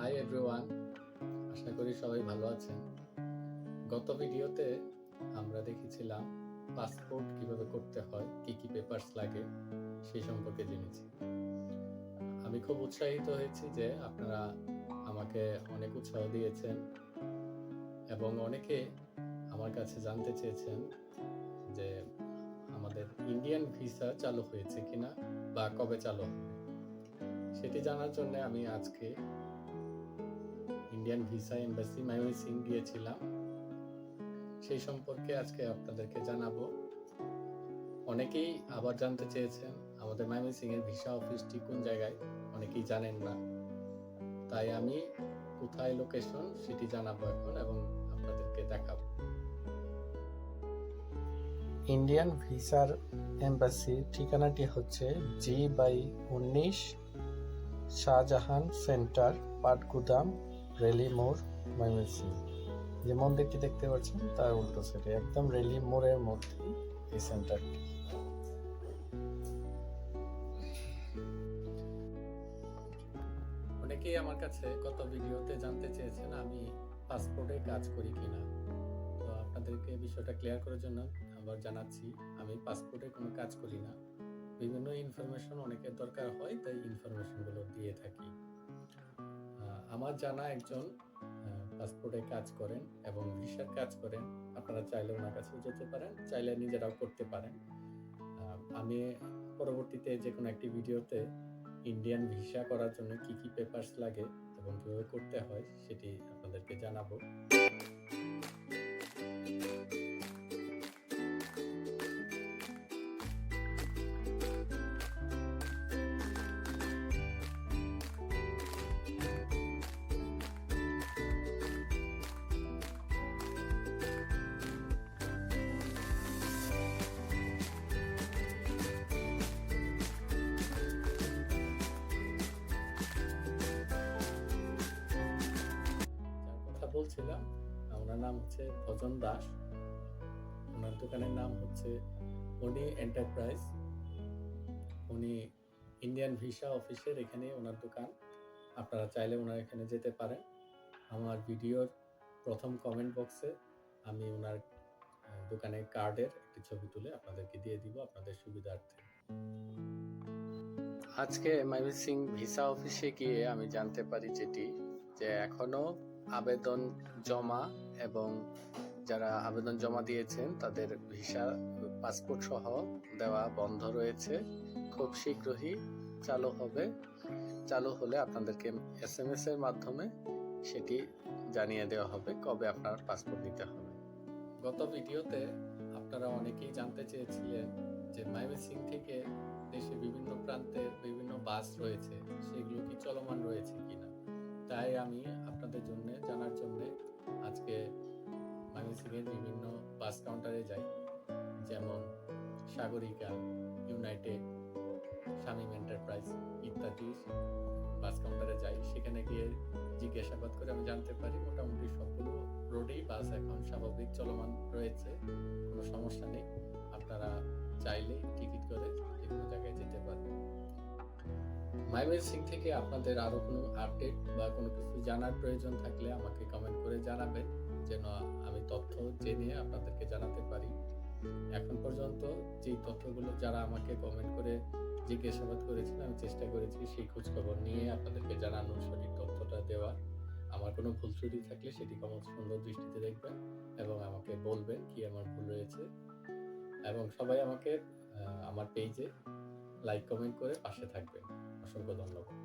Hi everyone, আশা করি সবাই ভালো আছেন। গত ভিডিওতে আমরা দেখেছিলাম পাসপোর্ট কিভাবে করতে হয়, কি কি পেপারস লাগে সেই সম্পর্কে জেনেছি। আমি খুব উৎসাহিত হয়েছি যে আপনারা আমাকে অনেক উৎসাহ দিয়েছেন এবং অনেকে আমার কাছে জানতে চেয়েছেন যে আমাদের ইন্ডিয়ান ভিসা চালু হয়েছে কিনা বা কবে চালু হবে। সেটি জানার জন্য আমি আজকে ইন্ডিয়ান ভিসা এম্বাসি ময়মনসিং গিয়েছিলাম। সেই সম্পর্কে আজকে আপনাদেরকে জানাবো। অনেকেই আবার জানতে চেয়েছেন আমাদের ময়মনসিং এর ভিসা অফিসটি কোন জায়গায়, অনেকেই জানেন না। তাই আমি কোথায় লোকেশন সেটি জানাবো এখন এবং আপনাদেরকে দেখাবো। ইন্ডিয়ান ভিসার এম্বাসির ঠিকানাটি হচ্ছে G/19 Shahjahan centre, Patgudam, rally মোড়, ময়মনসিং। যে মন্দিরটি দেখতে পাচ্ছেন তার উল্টো সাইডে, একদম রেলি মোড়ের মধ্যেই এই সেন্টারটি। অনেকেই আমার কাছে গত ভিডিওতে জানতে চেয়েছেন আমি পাসপোর্টে কাজ করি কিনা। তো আপনাদেরকে বিষয়টা ক্লিয়ার করার জন্য আবার জানাচ্ছি, আমি পাসপোর্টে কোনো কাজ করি না। বিভিন্ন ইনফরমেশন অনেকের দরকার হয়, তাই ইনফরমেশনগুলো দিয়ে থাকি। আমার জানা একজন পাসপোর্টে কাজ করেন এবং ভিসার কাজ করেন। আপনারা চাইলে ওনার কাছেও যেতে পারেন, চাইলে নিজেরাও করতে পারেন। আমি পরবর্তীতে যে কোনো একটি ভিডিওতে ইন্ডিয়ান ভিসা করার জন্য কি কি পেপারস লাগে এবং কিভাবে করতে হয় সেটি আপনাদেরকে জানাবো। বলছিলাম ওনার নাম হচ্ছে ভজন দাস। ওনার দোকানের নাম হচ্ছে উনি এন্টারপ্রাইজ। উনি ইন্ডিয়ান ভিসা অফিসের এখানে ওনার দোকান। আপনারা চাইলে ওনার এখানে যেতে পারেন। আমার ভিডিওর প্রথম কমেন্ট বক্সে আমি ওনার দোকানের কার্ডের একটি ছবি তুলে আপনাদেরকে দিয়ে দিব আপনাদের সুবিধার্থে। আজকে ময়মনসিং ভিসা অফিসে গিয়ে আমি জানতে পারি যে এখনো আবেদন জমা এবং যারা আবেদন জমা দিয়েছেন তাদের ভিসা পাসপোর্ট সহ দেওয়া বন্ধ রয়েছে। খুব শীঘ্রই চালু হবে। চালু হলে আপনাদেরকে SMS এর মাধ্যমে সেটি জানিয়ে দেওয়া হবে কবে আপনার পাসপোর্ট নিতে হবে। গত ভিডিওতে আপনারা অনেকেই জানতে চেয়েছিলেন যে ময়মনসিং থেকে দেশে বিভিন্ন প্রান্তে বিভিন্ন বাস রয়েছে, সেগুলো কি চলমান রয়েছে কিনা। তাই আমি আপনাদের জন্য জানার জন্য আজকে ময়মনসিং এর বিভিন্ন বাস কাউন্টারে যাই, যেমন সাগরিকা, ইউনাইটেড, শামীম এন্টারপ্রাইজ ইত্যাদি বাস কাউন্টারে যাই। সেখানে গিয়ে জিজ্ঞাসাবাদ করে আমি জানতে পারি মোটামুটি সবগুলো রোডেই বাস এখন স্বাভাবিক চলমান রয়েছে, কোনো সমস্যা নেই। আপনারা চাইলে টিকিট করে যে কোনো জায়গায় যেতে পারবেন। ময়মনসিং থেকে আপনাদের আরো কোনো আপডেট বা কোনো কিছু জানার প্রয়োজন থাকলে আমাকে কমেন্ট করে জানাবেন, যেন আমি তথ্য জেনে আপনাদেরকে জানাতে পারি। এখন পর্যন্ত যে তথ্যগুলো যারা আমাকে কমেন্ট করে জিজ্ঞাসাবাদ করেছেন, আমি চেষ্টা করেছি সেই খোঁজ খবর নিয়ে আপনাদেরকে জানানোর, সঠিক তথ্যটা দেওয়ার। আমার কোনো ভুল ত্রুটি থাকলে সেটি সুন্দর দৃষ্টিতে দেখবেন এবং আমাকে বলবেন কি আমার ভুল রয়েছে। এবং সবাই আমাকে আমার পেজে লাইক কমেন্ট করে পাশে থাকবেন। অসংখ্য ধন্যবাদ।